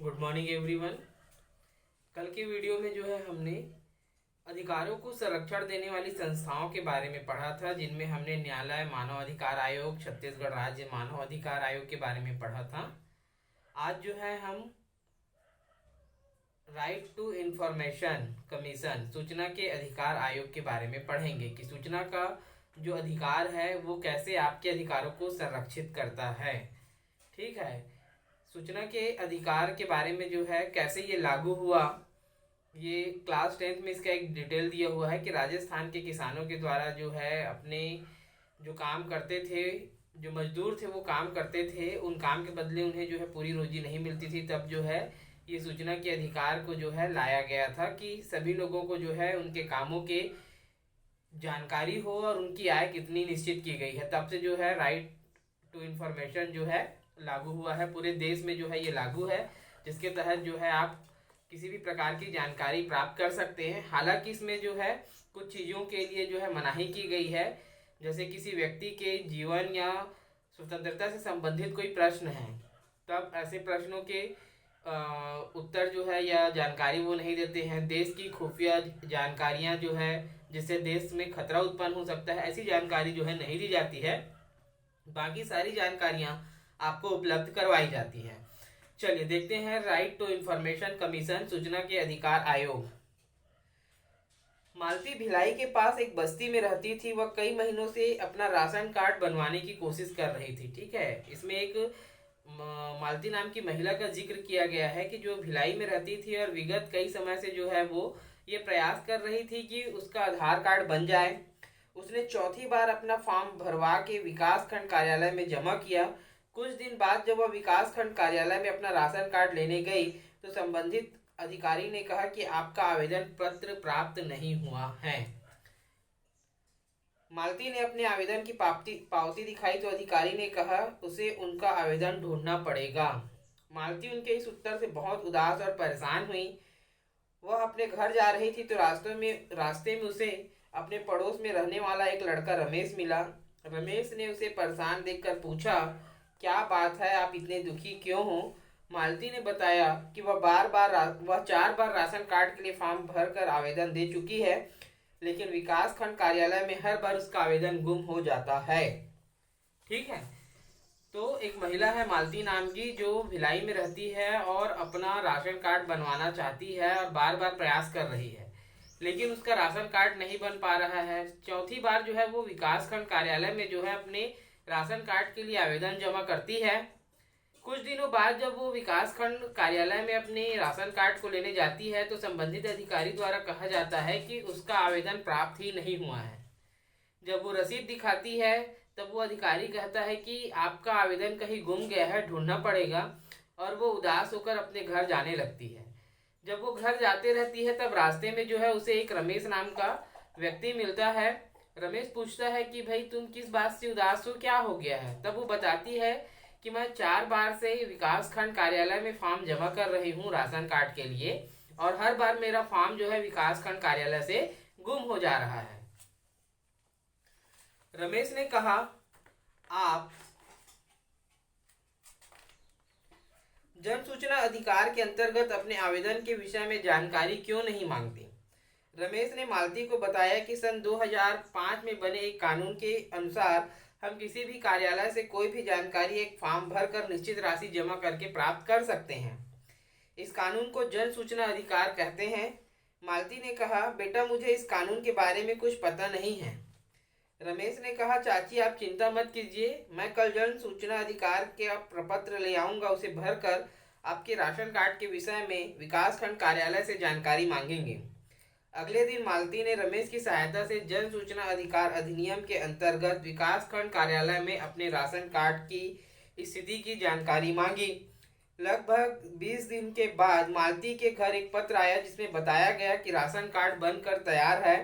Good morning everyone. कल की video में जो है हमने अधिकारों को संरक्षण देने वाली संस्थाओं के बारे में पढ़ा था, जिनमें हमने न्यायालय, मानव अधिकार आयोग, छत्तीसगढ़ राज्य मानव अधिकार आयोग के बारे में पढ़ा था। आज जो है हम राइट टू इंफॉर्मेशन कमीशन, सूचना के अधिकार आयोग के बारे में पढ़ेंगे कि सूचना का जो अधिकार है वो कैसे आपके अधिकारों को संरक्षित करता है। ठीक है, सूचना के अधिकार के बारे में जो है कैसे ये लागू हुआ, ये क्लास 10th में इसका एक डिटेल दिया हुआ है कि राजस्थान के किसानों के द्वारा जो है अपने जो काम करते थे, जो मजदूर थे वो काम करते थे, उन काम के बदले उन्हें जो है पूरी रोजी नहीं मिलती थी। तब जो है ये सूचना के अधिकार को जो है लाया गया था कि सभी लोगों को जो है उनके कामों के जानकारी हो और उनकी आय कितनी निश्चित की गई है। तब से जो है राइट टू इंफॉर्मेशन जो है लागू हुआ है, पूरे देश में जो है ये लागू है, जिसके तहत जो है आप किसी भी प्रकार की जानकारी प्राप्त कर सकते हैं। हालांकि इसमें जो है कुछ चीज़ों के लिए जो है मनाही की गई है, जैसे किसी व्यक्ति के जीवन या स्वतंत्रता से संबंधित कोई प्रश्न है, तब ऐसे प्रश्नों के उत्तर जो है या जानकारी वो नहीं देते हैं। देश की खुफिया जानकारियां जो है जिससे देश में खतरा उत्पन्न हो सकता है, ऐसी जानकारी जो है नहीं दी जाती है। बाकी सारी जानकारियां आपको उपलब्ध करवाई जाती है। चलिए देखते हैं राइट टू इंफॉर्मेशन कमीशन, सूचना के अधिकार आयोग। मालती भिलाई के पास एक बस्ती में रहती थी। वह कई महीनों से अपना राशन कार्ड बनवाने की कोशिश कर रही थी। ठीक है, इसमें एक मालती नाम की महिला का जिक्र किया गया है कि जो भिलाई में रहती थी और विगत कई समय से जो है वो ये प्रयास कर रही थी कि उसका आधार कार्ड बन जाए। उसने चौथी बार अपना फॉर्म भरवा के विकास खंड कार्यालय में जमा किया। कुछ दिन बाद जब वह विकास खंड कार्यालय में अपना राशन कार्ड लेने गई तो संबंधित अधिकारी ने कहा कि आपका आवेदन पत्र प्राप्त नहीं हुआ है। मालती ने अपने आवेदन की पावती दिखाई तो अधिकारी ने कहा उसे उनका आवेदन ढूंढना पड़ेगा। मालती उनके इस उत्तर से बहुत उदास और परेशान हुई। वह अपने घर जा रही थी तो रास्ते में उसे अपने पड़ोस में रहने वाला एक लड़का रमेश मिला। रमेश ने उसे परेशान देखकर पूछा, क्या बात है, आप इतने दुखी क्यों हो? मालती ने बताया कि वह 4 बार राशन कार्ड के लिए फॉर्म भरकर आवेदन दे चुकी है, लेकिन विकास खंड कार्यालय में हर बार उसका आवेदन गुम हो जाता है। ठीक है, तो एक महिला है मालती नाम की जो भिलाई में रहती है और अपना राशन कार्ड बनवाना चाहती है और बार बार प्रयास कर रही है, लेकिन उसका राशन कार्ड नहीं बन पा रहा है। चौथी बार जो है वो विकास खंड कार्यालय में जो है अपने राशन कार्ड के लिए आवेदन जमा करती है। कुछ दिनों बाद जब वो विकास खंड कार्यालय में अपने राशन कार्ड को लेने जाती है तो संबंधित अधिकारी द्वारा कहा जाता है कि उसका आवेदन प्राप्त ही नहीं हुआ है। जब वो रसीद दिखाती है तब वो अधिकारी कहता है कि आपका आवेदन कहीं गुम गया है, ढूंढना पड़ेगा, और वो उदास होकर अपने घर जाने लगती है। जब वो घर जाते रहती है तब रास्ते में जो है उसे एक रमेश नाम का व्यक्ति मिलता है। रमेश पूछता है कि भाई तुम किस बात से उदास हो, क्या हो गया है? तब वो बताती है कि मैं 4 बार से विकास खंड कार्यालय में फॉर्म जमा कर रही हूँ राशन कार्ड के लिए, और हर बार मेरा फॉर्म जो है विकास खंड कार्यालय से गुम हो जा रहा है। रमेश ने कहा, आप जन सूचना अधिकार के अंतर्गत अपने आवेदन के विषय में जानकारी क्यों नहीं मांगती? रमेश ने मालती को बताया कि सन 2005 में बने एक कानून के अनुसार हम किसी भी कार्यालय से कोई भी जानकारी एक फॉर्म भरकर निश्चित राशि जमा करके प्राप्त कर सकते हैं। इस कानून को जन सूचना अधिकार कहते हैं। मालती ने कहा, बेटा मुझे इस कानून के बारे में कुछ पता नहीं है। रमेश ने कहा, चाची आप चिंता मत कीजिए, मैं कल जन सूचना अधिकार के प्रपत्र ले आऊँगा, उसे भरकर आपके राशन कार्ड के विषय में विकास खंड कार्यालय से जानकारी मांगेंगे। अगले दिन मालती ने रमेश की सहायता से जन सूचना अधिकार अधिनियम के अंतर्गत विकास खंड कार्यालय में अपने राशन कार्ड की स्थिति की जानकारी मांगी। लगभग 20 दिन के बाद मालती के घर एक पत्र आया जिसमें बताया गया कि राशन कार्ड बनकर तैयार है,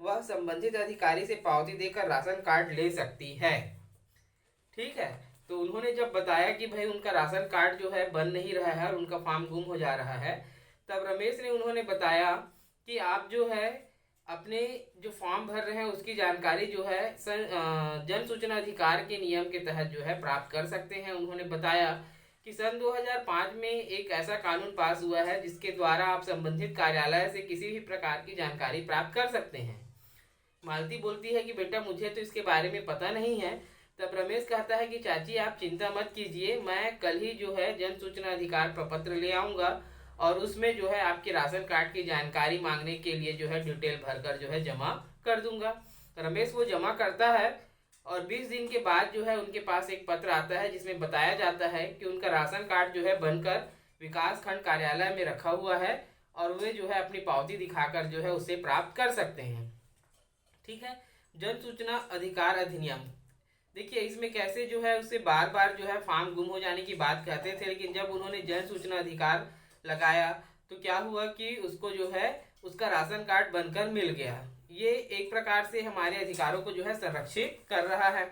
वह संबंधित अधिकारी से पावती देकर राशन कार्ड ले सकती है। ठीक है, तो उन्होंने जब बताया कि भाई उनका राशन कार्ड जो है बन नहीं रहा है और उनका फॉर्म गुम हो जा रहा है, तब रमेश ने उन्होंने बताया कि आप जो है अपने जो फॉर्म भर रहे हैं उसकी जानकारी जो है जन सूचना अधिकार के नियम के तहत जो है प्राप्त कर सकते हैं। उन्होंने बताया कि सन 2005 में एक ऐसा कानून पास हुआ है जिसके द्वारा आप संबंधित कार्यालय से किसी भी प्रकार की जानकारी प्राप्त कर सकते हैं। मालती बोलती है कि बेटा मुझे तो इसके बारे में पता नहीं है। तब रमेश कहता है कि चाची आप चिंता मत कीजिए, मैं कल ही जो है जन सूचना अधिकार प्रपत्र ले आऊँगा और उसमें जो है आपके राशन कार्ड की जानकारी मांगने के लिए जो है डिटेल भरकर जो है जमा कर दूंगा। रमेश वो जमा करता है और 20 दिन के बाद जो है उनके पास एक पत्र आता है जिसमें बताया जाता है कि उनका राशन कार्ड जो है बनकर विकास खंड कार्यालय में रखा हुआ है और वे जो है अपनी पावती दिखाकर जो है उसे प्राप्त कर सकते हैं। ठीक है। जन सूचना अधिकार अधिनियम, देखिए इसमें कैसे जो है उससे बार बार जो है फॉर्म गुम हो जाने की बात कहते थे, लेकिन जब उन्होंने जन सूचना अधिकार लगाया तो क्या हुआ कि उसको जो है उसका राशन कार्ड बनकर मिल गया। ये एक प्रकार से हमारे अधिकारों को जो है संरक्षित कर रहा है।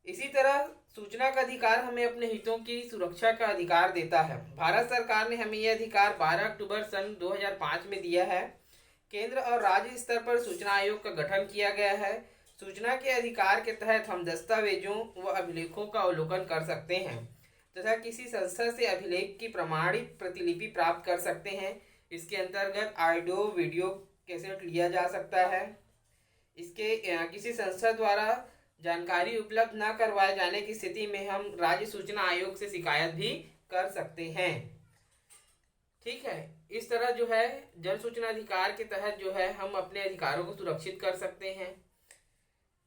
इसी तरह सूचना का अधिकार हमें अपने हितों की सुरक्षा का अधिकार देता है। भारत सरकार ने हमें यह अधिकार 12 अक्टूबर सन 2005 में दिया है। केंद्र और राज्य स्तर पर सूचना आयोग का गठन किया गया है। सूचना के अधिकार के तहत हम दस्तावेजों व अभिलेखों का अवलोकन कर सकते हैं तथा किसी संस्था से अभिलेख की प्रमाणित प्रतिलिपि प्राप्त कर सकते हैं। इसके अंतर्गत ऑडियो वीडियो कैसेट लिया जा सकता है। इसके किसी संस्था द्वारा जानकारी उपलब्ध न करवाए जाने की स्थिति में हम राज्य सूचना आयोग से शिकायत भी कर सकते हैं। ठीक है। इस तरह जो है जन सूचना अधिकार के तहत जो है हम अपने अधिकारों को सुरक्षित कर सकते हैं।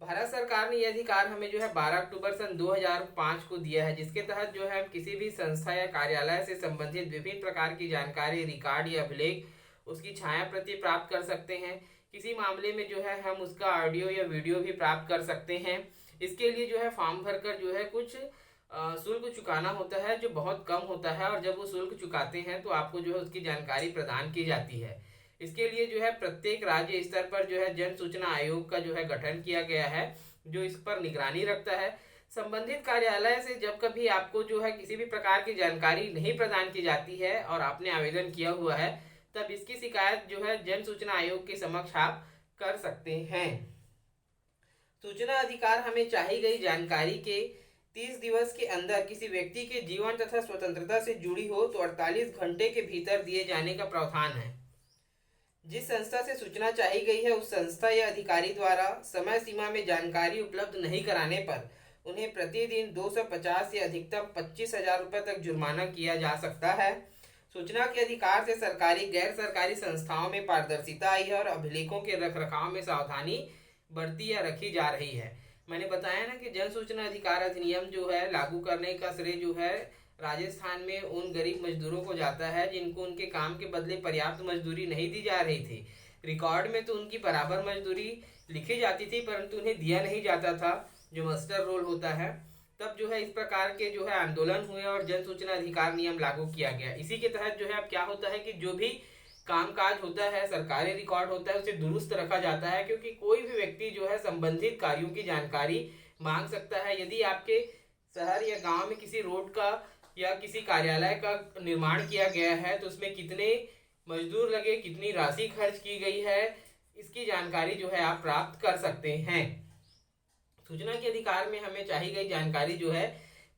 भारत सरकार ने यह अधिकार हमें जो है 12 अक्टूबर सन 2005 को दिया है, जिसके तहत जो है हम किसी भी संस्था या कार्यालय से संबंधित विभिन्न प्रकार की जानकारी, रिकॉर्ड या अभिलेख उसकी छाया प्रति प्राप्त कर सकते हैं। किसी मामले में जो है हम उसका ऑडियो या वीडियो भी प्राप्त कर सकते हैं। इसके लिए जो है फॉर्म भरकर जो है कुछ शुल्क चुकाना होता है जो बहुत कम होता है, और जब वो शुल्क चुकाते हैं तो आपको जो है उसकी जानकारी प्रदान की जाती है। इसके लिए जो है प्रत्येक राज्य स्तर पर जो है जन सूचना आयोग का जो है गठन किया गया है जो इस पर निगरानी रखता है। संबंधित कार्यालय से जब कभी आपको जो है किसी भी प्रकार की जानकारी नहीं प्रदान की जाती है और आपने आवेदन किया हुआ है, तब इसकी शिकायत जो है जन सूचना आयोग के समक्ष आप कर सकते हैं। सूचना अधिकार हमें चाही गई जानकारी के 30 दिवस के अंदर किसी व्यक्ति के जीवन तथा स्वतंत्रता से जुड़ी हो तो 48 घंटे के भीतर दिए जाने का प्रावधान है। जिस संस्था से सूचना चाही गई है उस संस्था या अधिकारी द्वारा समय सीमा में जानकारी उपलब्ध नहीं कराने पर उन्हें प्रतिदिन 250 या अधिकतम 25,000 रुपये तक जुर्माना किया जा सकता है। सूचना के अधिकार से सरकारी गैर सरकारी संस्थाओं में पारदर्शिता आई है और अभिलेखों के रखरखाव में सावधानी बरती या रखी जा रही है। मैंने बताया ना कि जन सूचना अधिकार अधिनियम जो है लागू करने का श्रेय जो है राजस्थान में उन गरीब मजदूरों को जाता है जिनको उनके काम के बदले पर्याप्त मजदूरी नहीं दी जा रही थी। रिकॉर्ड में तो उनकी बराबर मजदूरी लिखी जाती थी परंतु उन्हें दिया नहीं जाता था, जो मस्टर रोल होता है। तब जो है इस प्रकार के जो है आंदोलन हुए और जन सूचना अधिकार नियम लागू किया गया। इसी के तहत जो है अब क्या होता है कि जो भी कामकाज होता है, सरकारी रिकॉर्ड होता है, उसे दुरुस्त रखा जाता है, क्योंकि कोई भी व्यक्ति जो है संबंधित कार्यों की जानकारी मांग सकता है। यदि आपके शहर या गांव में किसी रोड का या किसी कार्यालय का निर्माण किया गया है तो उसमें कितने मजदूर लगे, कितनी राशि खर्च की गई है, इसकी जानकारी जो है आप प्राप्त कर सकते हैं। सूचना के अधिकार में हमें चाहिए गई जानकारी जो है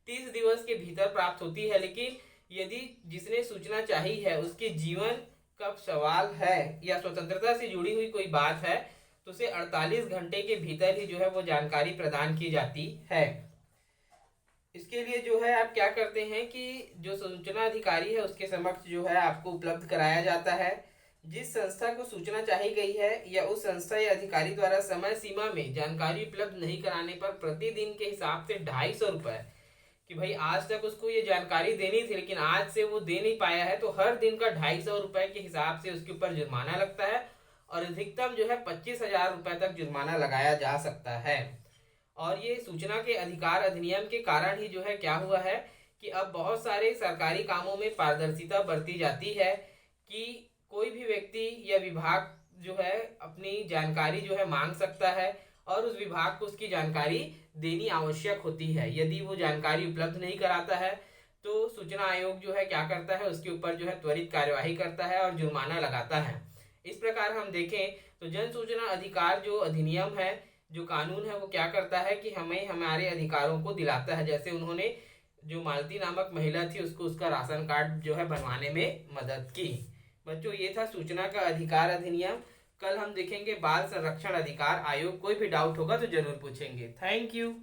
30 दिवस के भीतर प्राप्त होती है, लेकिन यदि जिसने सूचना चाहिए है उसके जीवन का सवाल है या स्वतंत्रता से जुड़ी हुई कोई बात है तो उसे 48 घंटे के भीतर ही जो है वो जानकारी प्रदान की जाती है। इसके लिए जो है आप क्या करते हैं कि जो सूचना अधिकारी है उसके समक्ष जो है आपको उपलब्ध कराया जाता है। जिस संस्था को सूचना चाहिए गई है या उस संस्था या अधिकारी द्वारा समय सीमा में जानकारी उपलब्ध नहीं कराने पर प्रतिदिन के हिसाब से 250 रुपये, कि भाई आज तक उसको ये जानकारी देनी थी लेकिन आज से वो दे नहीं पाया है तो हर दिन का 250 रुपये के हिसाब से उसके ऊपर जुर्माना लगता है और अधिकतम जो है 25,000 रुपये तक जुर्माना लगाया जा सकता है। और ये सूचना के अधिकार अधिनियम के कारण ही जो है क्या हुआ है कि अब बहुत सारे सरकारी कामों में पारदर्शिता बरती जाती है कि कोई भी व्यक्ति या विभाग जो है अपनी जानकारी जो है मांग सकता है और उस विभाग को उसकी जानकारी देनी आवश्यक होती है। यदि वो जानकारी उपलब्ध नहीं कराता है तो सूचना आयोग जो है क्या करता है, उसके ऊपर जो है त्वरित कार्यवाही करता है और जुर्माना लगाता है। इस प्रकार हम देखें तो जन सूचना अधिकार जो अधिनियम है, जो कानून है, वो क्या करता है कि हमें हमारे अधिकारों को दिलाता है। जैसे उन्होंने जो मालती नामक महिला थी उसको उसका राशन कार्ड जो है बनवाने में मदद की। बच्चों, ये था सूचना का अधिकार अधिनियम। कल हम देखेंगे बाल संरक्षण अधिकार आयोग। कोई भी डाउट होगा तो जरूर पूछेंगे। Thank you.